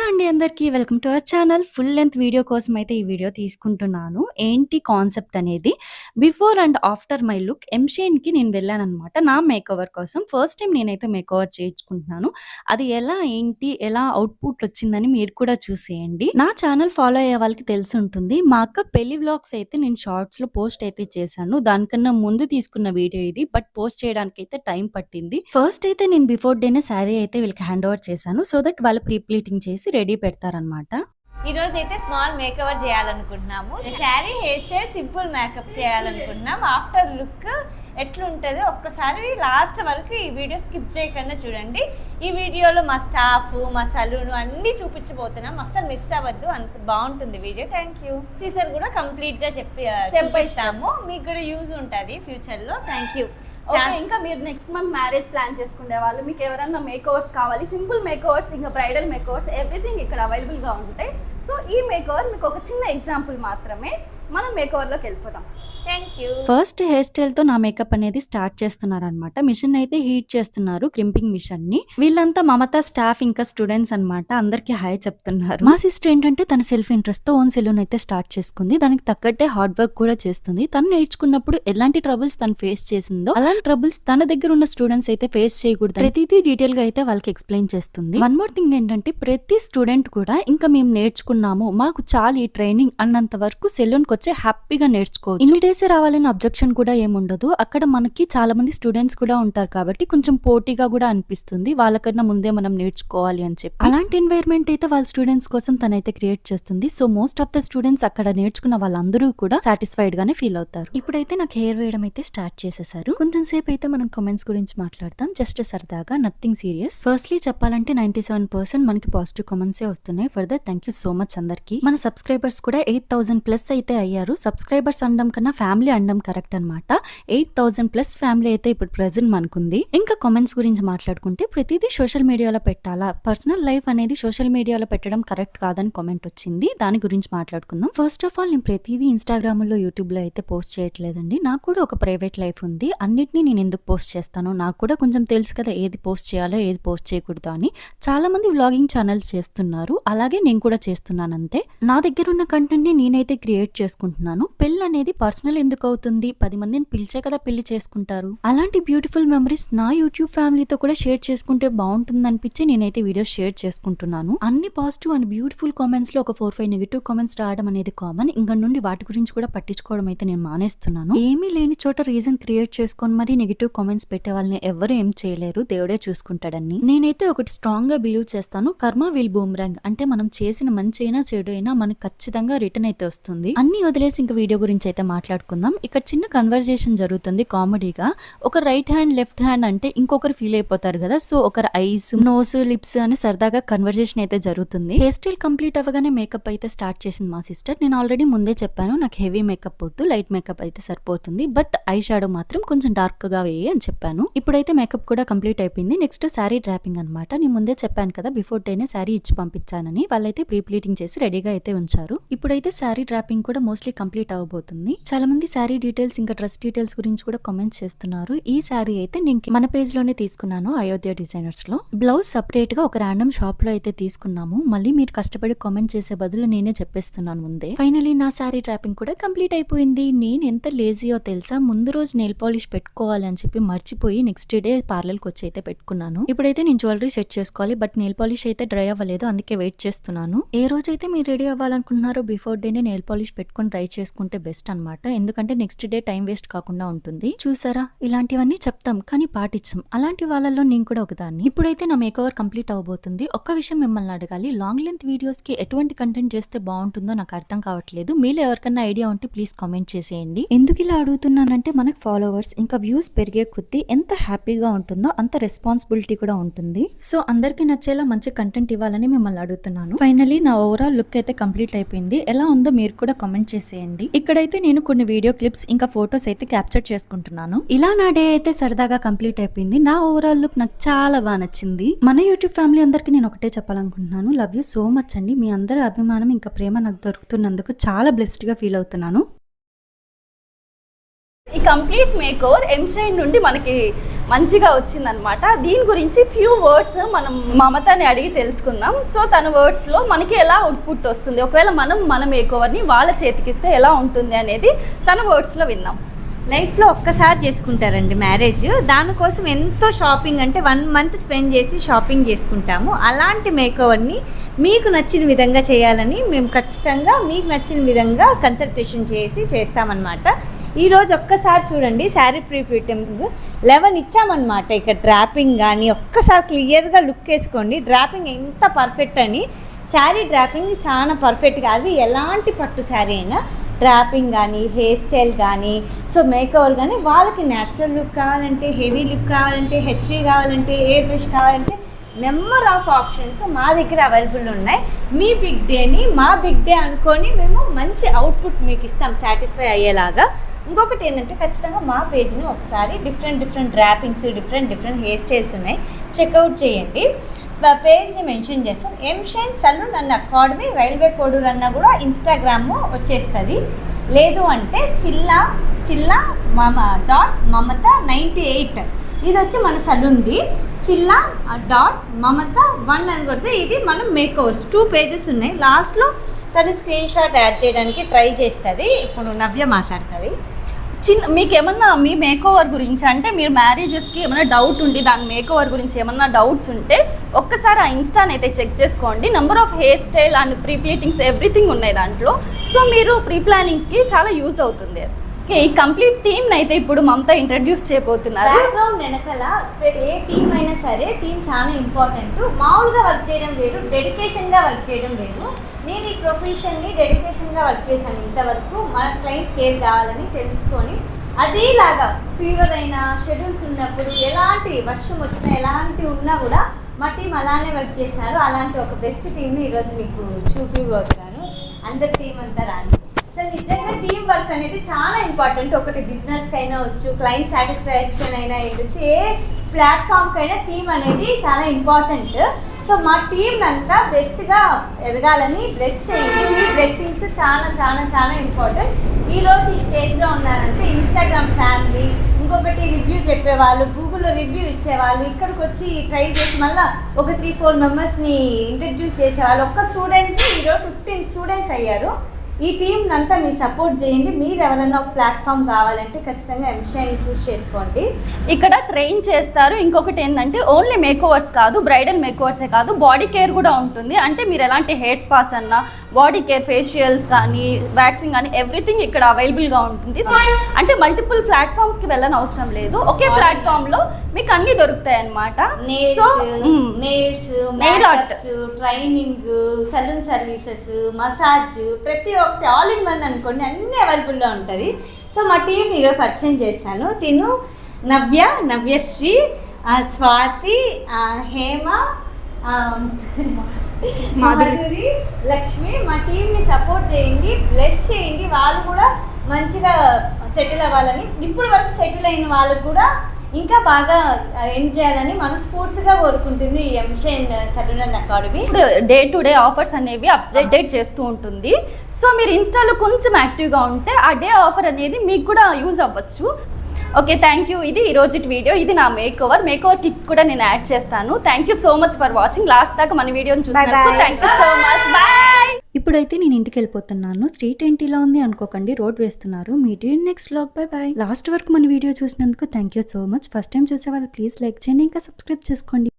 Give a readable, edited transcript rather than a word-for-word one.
అండి అందరికీ welcome to our channel. Full length video కోసం అయితే ఈ వీడియో తీసుకుంటున్నాను. ఏంటి కాన్సెప్ట్ అనేది before and after my look ఎంషేన్‌కి నేను వెళ్ళాననమాట. నా మేకోవర్ కోసం ఫస్ట్ టైమ్ నేనైతే మేకోవర్ చేయించుకుంటున్నాను. అది ఎలా అవుట్‌పుట్ వచ్చిందని మీరు కూడా చూసేయండి. నా ఛానల్ ఫాలో అయ్యే వాళ్ళకి తెలిసుంటుంది. మా అక్క పెళ్లి వ్లాగ్స్ అయితే నేను షార్ట్స్‌లో పోస్ట్ అయితే చేశాను. దానికన్నా ముందు తీసుకున్న వీడియో ఇది. బట్ పోస్ట్ చేయడానికైతే టైం పట్టింది. ఫస్ట్ అయితే నేను బిఫోర్ డేనే శారీ అయితే వీళ్ళకి హ్యాండ్ ఓవర్ చేశాను. సో దట్ వాళ్ళు ప్రీ ప్లీటింగ్ చేసి రెడీ పెడతారనమాట. ఈ రోజు అయితే స్మాల్ మేకవర్ చేయాలనుకుంటున్నాము. Sari hair style simple makeup చేయాలనుకుంటున్నాం. ఆఫ్టర్ లుక్ ఎట్లుంటుందో ఒక్కసారి లాస్ట్ వరకు ఈ వీడియో స్కిప్ చేయకుండా చూడండి. ఈ వీడియోలో మా స్టాఫ్, మా సలూన్ అన్నీ చూపించబోతున్నాం. అస్సలు మిస్ అవ్వద్దు, అంత బాగుంటుంది వీడియో. Thank you. సీసర్ కూడా కంప్లీట్ గా చూపిస్తాము, మీకు కూడా యూజ్ ఉంటుంది ఫ్యూచర్ లో. Thank you. ఇంకా మీరు నెక్స్ట్ మంత్ మ్యారేజ్ ప్లాన్ చేసుకునే వాళ్ళు, మీకు ఎవరైనా మేకోవర్స్ కావాలి, సింపుల్ మేకోవర్స్ ఇంకా బ్రైడల్ మేకోవర్స్ ఎవ్రీథింగ్ ఇక్కడ అవైలబుల్గా ఉంటాయి. సో ఈ మేకోవర్ మీకు ఒక చిన్న ఎగ్జాంపుల్ మాత్రమే. మనం మేకోవర్లోకి వెళ్ళిపోదాం. ఫస్ట్ హెయిర్ స్టైల్ తో నా మేకప్ అనేది స్టార్ట్ చేస్తున్నారనమాట. మిషన్ అయితే హీట్ చేస్తున్నారు, క్రింపింగ్ మిషన్ ని. వీళ్ళంతా మమతా స్టాఫ్ ఇంకా స్టూడెంట్స్ అనమాట. అందరికి హాయ్ చెప్తున్నారు. మా సిస్టర్ ఏంటంటే తన సెల్ఫ్ ఇంట్రెస్ట్ తో ఓన్ సెలూన్ అయితే స్టార్ట్ చేసుకుంది. దానికి తగ్గట్టే హార్డ్ వర్క్ కూడా చేస్తుంది. తను నేర్చుకున్నప్పుడు ఎలాంటి ట్రబుల్స్ తను ఫేస్ చేసిందో అలాంటి ట్రబుల్స్ తన దగ్గర ఉన్న స్టూడెంట్స్ అయితే ఫేస్ చేయకూడదు, ప్రతిదీ డీటెయిల్ గా అయితే వాళ్ళకి ఎక్స్ప్లెయిన్ చేస్తుంది. వన్ మోర్ థింగ్ ఏంటంటే ప్రతి స్టూడెంట్ కూడా ఇంకా మేము నేర్చుకున్నాము, మాకు చాలా ఈ ట్రైనింగ్ అన్నంత వరకు సెలూన్ కి వచ్చి హ్యాపీగా నేర్చుకోవచ్చు. రావాలని అబ్జెక్షన్ కూడా ఏముండదు. అక్కడ మనకి చాలా మంది స్టూడెంట్స్ కూడా ఉంటారు కాబట్టి కొంచెం పోటీగా కూడా అనిపిస్తుంది, వాళ్ళకన్నా ముందే మనం నేర్చుకోవాలి అని చెప్పి. అలాంటి ఎన్వైర్న్మెంట్ అయితే వాళ్ళ స్టూడెంట్స్ కోసం తనైతే క్రియేట్ చేస్తుంది. So most of the students అక్కడ నేర్చుకున్న వాళ్ళందరూ కూడా సాటిస్ఫైడ్ గానే ఫీల్ అవుతారు. ఇప్పుడైతే నాకు హెయిర్ వేయడం అయితే స్టార్ట్ చేసేసారు. కొంచెం సేపు అయితే మనం కామెంట్స్ గురించి మాట్లాడతాం, జస్ట్ సరదాగా, నథింగ్ సీరియస్. ఫస్ట్లీ చెప్పాలంటే 97% మనకి పాజిటివ్ కామెంట్స్ వస్తున్నాయి. For that thank you so much అందరికి. మన సబ్స్క్రైబర్స్ కూడా 8,000+ అయితే అయ్యారు. సబ్స్క్రైబర్స్ అనడం కన్నా ఫ్యామిలీ అనడం కరెక్ట్ అనమాట. 8,000+ ఫ్యామిలీ అయితే ఇప్పుడు ప్రెజెంట్ మనకుంది. ఇంకా కామెంట్స్ గురించి మాట్లాడుకుంటే ప్రతిదీ సోషల్ మీడియాలో పెట్టాలా, పర్సనల్ లైఫ్ అనేది సోషల్ మీడియాలో పెట్టడం కరెక్ట్ కాదని కామెంట్ వచ్చింది. దాని గురించి మాట్లాడుకుందాం. ఫస్ట్ ఆఫ్ ఆల్ నేను ప్రతిదీ ఇన్స్టాగ్రామ్ లో, యూట్యూబ్ లో అయితే పోస్ట్ చేయట్లేదండి. నాకు కూడా ఒక ప్రైవేట్ లైఫ్ ఉంది. అన్నిటినీ నేను ఎందుకు పోస్ట్ చేస్తాను, నాకు కూడా కొంచెం తెలుసు కదా ఏది పోస్ట్ చేయాలో ఏది పోస్ట్ చేయకూడదు అని. చాలా మంది వ్లాగింగ్ ఛానల్స్ చేస్తున్నారు, అలాగే నేను కూడా చేస్తున్నాను అంతే. నా దగ్గర ఉన్న కంటెంట్ ని నేనైతే క్రియేట్ చేసుకుంటున్నాను. పెళ్ళి అనేది పర్సనల్ ఎందుకు అవుతుంది, 10 మందిని పిలిచే కదా పెళ్లి చేసుకుంటారు. అలాంటి బ్యూటిఫుల్ మెమరీస్ నా యూట్యూబ్ ఫ్యామిలీతో కూడా షేర్ చేసుకుంటే బాగుంటుంది అనిపించి నేనైతే వీడియోస్ షేర్ చేసుకుంటున్నాను. అన్ని పాజిటివ్ అండ్ బ్యూటిఫుల్ కామెంట్స్ లో ఒక 4-5 నెగిటివ్ కామెంట్స్ రావడం అనేది కామన్. ఇంకా నుండి వాటి గురించి కూడా పట్టించుకోవడం అయితే నేను మానేస్తున్నాను. ఏమీ లేని చోట రీజన్ క్రియేట్ చేసుకొని మరి నెగిటివ్ కామెంట్స్ పెట్టే వాళ్ళని ఎవరు ఏం చేయలేరు, దేవుడే చూసుకుంటాడని. నేనైతే ఒకటి స్ట్రాంగ్ గా బిలీవ్ చేస్తాను, కర్మ విల్ బూమరాంగ్. అంటే మనం చేసిన మంచి అయినా చెడు అయినా మనకు ఖచ్చితంగా రిటర్న్ అయితే వస్తుంది. అన్ని వదిలేసి ఇంకా వీడియో గురించి అయితే మాట్లాడుకుందాం. ఇక్కడ చిన్న కన్వర్జేషన్ జరుగుతుంది కామెడీగా. ఒక రైట్ హ్యాండ్ లెఫ్ట్ హ్యాండ్ అంటే ఇంకొకరు ఫీల్ అయిపోతారు కదా. సో ఒకరు ఐస్, నోస్, లిప్స్ అని సరదాగా కన్వర్జేషన్ అయితే జరుగుతుంది. హెయిర్ స్టైల్ కంప్లీట్ అవ్వగానే మేకప్ అయితే స్టార్ట్ చేసింది మా సిస్టర్. నేను ఆల్రెడీ ముందే చెప్పాను, నాకు హెవీ మేకప్ వద్దు, లైట్ మేకప్ అయితే సరిపోతుంది. బట్ ఐ షాడో మాత్రం కొంచెం డార్క్ గా వేయి అని చెప్పాను. ఇప్పుడైతే మేకప్ కూడా కంప్లీట్ అయిపోయింది. నెక్స్ట్ శారీ డ్రాపింగ్ అనమాట. నేను ముందే చెప్పాను కదా బిఫోర్ డేనే శారీ ఇచ్చి పంపించానని. వాళ్ళైతే ప్రీ ప్లీటింగ్ చేసి రెడీగా అయితే ఉంచారు. ఇప్పుడైతే శారీ డ్రాపింగ్ కూడా మోస్ట్లీ కంప్లీట్ అవబోతుంది. చాలా మంది శారీ డీటెయిల్స్ ఇంకా డ్రెస్ డీటెయిల్స్ గురించి కూడా కామెంట్స్ చేస్తున్నారు. ఈ శారీ అయితే నేను మన పేజ్ లోనే తీసుకున్నాను, అయోధ్య డిజైనర్స్ లో. బ్లౌజ్ సపరేట్ గా ఒక ర్యాండమ్ షాప్ లో అయితే తీసుకున్నాము. మళ్ళీ మీరు కష్టపడి కామెంట్ చేసే బదులు నేనే చెప్పేస్తున్నాను ముందే. ఫైనలీ నా శారీ డ్రాపింగ్ కూడా కంప్లీట్ అయిపోయింది. నేను ఎంత లేజీయో తెలుసా, ముందు రోజు నెయిల్ పాలిష్ పెట్టుకోవాలి అని చెప్పి మర్చిపోయి నెక్స్ట్ డే పార్లర్ కి వచ్చి అయితే పెట్టుకున్నాను. ఇప్పుడైతే నేను జ్యువెలరీ సెట్ చేసుకోవాలి, బట్ నెయిల్ పాలిష్ అయితే డ్రై అవ్వలేదు, అందుకే వెయిట్ చేస్తున్నాను. ఏ రోజైతే మీరు రెడీ అవ్వాలనుకుంటున్నారో బిఫోర్ డేనే నెయిల్ పాలిష్ పెట్టుకుని ట్రై చేసుకుంటే బెస్ట్ అనమాట. ఎందుకంటే నెక్స్ట్ డే టైం వేస్ట్ కాకుండా ఉంటుంది. చూసారా, ఇలాంటివన్నీ చెప్తాం కానీ పాటించాం. అలాంటి వాళ్ళలో నేను కూడా ఒకదాన్ని. ఇప్పుడైతే నా మేకోవర్ కంప్లీట్ అవబోతుంది. ఒక్క విషయం మిమ్మల్ని అడగాలి, లాంగ్ లెంత్ వీడియోస్ కి ఎటువంటి కంటెంట్ చేస్తే బాగుంటుందో నాకు అర్థం కావట్లేదు. మీరు ఎవరికన్నా ఐడియా ఉంటే ప్లీజ్ కామెంట్ చేసేయండి. ఎందుకు ఇలా అడుగుతున్నానంటే మనకు ఫాలోవర్స్ ఇంకా వ్యూస్ పెరిగే కొద్దీ ఎంత హ్యాపీగా ఉంటుందో అంత రెస్పాన్సిబిలిటీ కూడా ఉంటుంది. సో అందరికి నచ్చేలా మంచి కంటెంట్ ఇవ్వాలని మిమ్మల్ని అడుగుతున్నాను. ఫైనలీ నా ఓవరాల్ లుక్ అయితే కంప్లీట్ అయిపోయింది. ఎలా ఉందో మీరు కూడా కామెంట్ చేసేయండి. ఇక్కడైతే నేను కొన్ని వీడియో క్లిప్స్ ఇంకా ఫోటోస్ అయితే క్యాప్చర్ చేసుకుంటున్నాను. ఇలా నా డే అయితే సరదాగా కంప్లీట్ అయిపోయింది. నా ఓవరాల్ లుక్ నాకు చాలా బాగా నచ్చింది. మన యూట్యూబ్ ఫ్యామిలీ అందరికి నేను ఒకటే చెప్పాలనుకుంటున్నాను, లవ్ యూ సో మచ్ అండి. మీ అందరి అభిమానం ఇంకా ప్రేమ నాకు దొరుకుతున్నందుకు చాలా బ్లెస్డ్ గా ఫీల్ అవుతున్నాను. ఈ కంప్లీట్ మేకోవర్ ఎంషైన్ నుండి మనకి మంచిగా వచ్చిందనమాట. దీని గురించి ఫ్యూ వర్డ్స్ మనం మమతని అడిగి తెలుసుకుందాం. సో తన వర్డ్స్లో మనకి ఎలా అవుట్పుట్ వస్తుంది, ఒకవేళ మనం మన మేకోవర్ని వాళ్ళ చేతికిస్తే ఎలా ఉంటుంది అనేది తన వర్డ్స్లో విందాం. లైఫ్లో ఒక్కసారి చేసుకుంటారండి మ్యారేజ్, దానికోసం ఎంతో షాపింగ్ అంటే 1 month స్పెండ్ చేసి షాపింగ్ చేసుకుంటాము. అలాంటి మేకోవర్ని మీకు నచ్చిన విధంగా చేయాలని మేము ఖచ్చితంగా మీకు నచ్చిన విధంగా కన్సల్టేషన్ చేసి చేస్తామన్నమాట. ఈరోజు ఒక్కసారి చూడండి, శారీ ప్రీఫిట్టింగ్ 11 ఇచ్చామన్నమాట. ఇక డ్రాపింగ్ కానీ ఒక్కసారి క్లియర్గా లుక్ వేసుకోండి, డ్రాపింగ్ ఎంత పర్ఫెక్ట్ అని. శారీ డ్రాపింగ్ చాలా పర్ఫెక్ట్గా, అది ఎలాంటి పట్టు శారీ అయినా డ్రాపింగ్ కానీ హెయిర్ స్టైల్ కానీ సో మేకవర్ కానీ వాళ్ళకి న్యాచురల్ లుక్ కావాలంటే, హెవీ లుక్ కావాలంటే, హెచ్డీ కావాలంటే, ఎయిర్ బ్రష్ కావాలంటే నెంబర్ ఆఫ్ ఆప్షన్స్ మా దగ్గర అవైలబుల్ ఉన్నాయి. మీ బిగ్ డేని మా బిగ్ డే అనుకొని మేము మంచి అవుట్పుట్ మీకు ఇస్తాం సాటిస్ఫై అయ్యేలాగా. ఇంకొకటి ఏంటంటే ఖచ్చితంగా మా పేజ్ని ఒకసారి different droppings, different hair styles ఉన్నాయి, చెక్అవుట్ చేయండి. పేజ్ని మెన్షన్ చేస్తాం. ఎంషైన్ సలూన్ అన్న అకాడమీ, రైల్వే కోడూరు అన్న కూడా ఇన్స్టాగ్రామ్ వచ్చేస్తుంది. లేదు అంటే చిల్లా మమత 98 ఇది వచ్చి మన సలూన్ది. chilla.mamata1 అని కొడితే ఇది మనం మేకోవర్స్ 2 pages ఉన్నాయి. లాస్ట్లో తను స్క్రీన్ షాట్ యాడ్ చేయడానికి ట్రై చేస్తుంది. ఇప్పుడు నవ్య మాట్లాడుతుంది. మీకు ఏమన్నా మీ మేకోవర్ గురించి అంటే మీరు మ్యారేజెస్కి ఏమైనా డౌట్ ఉండి దాని మేకోవర్ గురించి ఏమన్నా డౌట్స్ ఉంటే ఒక్కసారి ఆ ఇన్స్టాని అయితే చెక్ చేసుకోండి. Number of hair style and pre pleatings everything ఉన్నాయి దాంట్లో. సో మీరు ప్రీ ప్లానింగ్కి చాలా యూజ్ అవుతుంది. ఓకే, ఈ కంప్లీట్ టీమ్ని అయితే ఇప్పుడు మమత ఇంట్రడ్యూస్ చేయబోతున్నారు. బ్యాక్గ్రౌండ్ వెనకాల ఏ టీమ్ అయినా సరే టీమ్ చాలా ఇంపార్టెంట్. మామూలుగా వర్క్ చేయడం వేరు, డెడికేషన్గా వర్క్ చేయడం వేరు. నేను ఈ ప్రొఫెషన్ని డెడికేషన్గా వర్క్ చేశాను ఇంతవరకు. మన క్లయింట్స్కి ఏది కావాలని తెలుసుకొని అదేలాగా ఫీవర్ అయినా, షెడ్యూల్స్ ఉన్నప్పుడు, ఎలాంటి వర్షం వచ్చినా, ఎలాంటి ఉన్నా కూడా మా టీం అలానే వర్క్ చేశారు. అలాంటి ఒక బెస్ట్ టీంని ఈరోజు మీకు చూపిపోతాను. అందరి టీం అంతా రాండి. సో నిజంగా టీం వర్క్ అనేది చాలా ఇంపార్టెంట్. ఒకటి బిజినెస్కి అయినా వచ్చు, క్లయింట్ సాటిస్ఫాక్షన్ అయినా ఇవ్వచ్చు, ఏ ప్లాట్ఫామ్కి అయినా టీం అనేది చాలా ఇంపార్టెంట్. సో మా టీం అంతా బెస్ట్గా ఎదగాలని బ్లెస్ చేయండి. మీ బ్లెస్సింగ్స్ చాలా ఇంపార్టెంట్. ఈరోజు ఈ స్టేజ్లో ఉన్నారంటే ఇన్స్టాగ్రామ్ ఫ్యామిలీ, ఇంకొకటి రివ్యూ చెప్పేవాళ్ళు, గూగుల్లో రివ్యూ ఇచ్చేవాళ్ళు, ఇక్కడికి వచ్చి ట్రై చేసి మళ్ళీ ఒక 3-4 మెంబర్స్ని ఇంట్రడ్యూస్ చేసేవాళ్ళు. ఒక్క స్టూడెంట్కి ఈరోజు 15 స్టూడెంట్స్ అయ్యారు. ఈ టీం అంతా మీరు సపోర్ట్ చేయండి. మీరు ఎవరైనా ఒక ప్లాట్ఫామ్ కావాలంటే ఖచ్చితంగా ఎంషైన్ చూస్ చేసుకోండి. ఇక్కడ ట్రైన్ చేస్తారు. ఇంకొకటి ఏంటంటే ఓన్లీ మేకోవర్స్ కాదు, బ్రైడల్ మేకోవర్సే కాదు, బాడీ కేర్ కూడా ఉంటుంది. అంటే మీరు ఎలాంటి హెయిర్ స్పాస్ అన్నా, బాడీ కేర్, ఫేషియల్స్ కానీ, వ్యాక్సింగ్ కానీ ఎవ్రీథింగ్ ఇక్కడ అవైలబుల్గా ఉంటుంది. సో అంటే మల్టిపుల్ ప్లాట్ఫామ్స్కి వెళ్ళని అవసరం లేదు, ఒకే ప్లాట్ఫామ్లో మీకు అన్నీ దొరుకుతాయి అన్నమాట. Nails, makeups, training, salon services, massage, ప్రతి ఒక్కటి ఆల్ ఇన్ వన్ అనుకోండి, అన్నీ అవైలబుల్లో ఉంటుంది. సో మా టీం ఈరోజు పరిచయం చేశాను. తిను నవ్యశ్రీ, స్వాతి, హేమ, మాధురి, లక్ష్మి. మా టీంని సపోర్ట్ చేయండి, బ్లెస్ చేయండి. వాళ్ళు కూడా మంచిగా సెటిల్ అవ్వాలని, ఇప్పుడు వరకు సెటిల్ అయిన వాళ్ళకు కూడా ఇంకా బాగా ఎండ్ చేయాలని మనస్ఫూర్తిగా కోరుకుంటుంది ఈ ఎంషైన్ సలూన్ అండ్ అకాడమీ. ఇప్పుడు డే టు డే ఆఫర్స్ అనేవి అప్డేట్ చేస్తూ ఉంటుంది. సో మీరు ఇన్స్టాలో కొంచెం యాక్టివ్గా ఉంటే ఆ డే ఆఫర్ అనేది మీకు కూడా యూజ్ అవ్వచ్చు. Okay, thank you. ఇది ఈరోజు వీడియో. ఇది నా మేకోవర్ టిప్స్ కూడా నేను యాడ్ చేస్తాను. Thank you so much for watching. Last దాకా మన వీడియోని చూసినందుకు thank you so much. Bye. ఇప్పుడైతే నేను ఇంటికి వెళ్ళిపోతున్నాను. స్ట్రీట్ ఏంటి ఇలా ఉంది అనుకోకండి, రోడ్ వేస్తున్నారు. Meet you next vlog. By. Last వరకు మన వీడియో చూసినందుకు thank you so much. First time చూసే వాళ్ళు ప్లీజ్ లైక్ చేయండి, ఇంకా సబ్స్క్రైబ్ చేసుకోండి.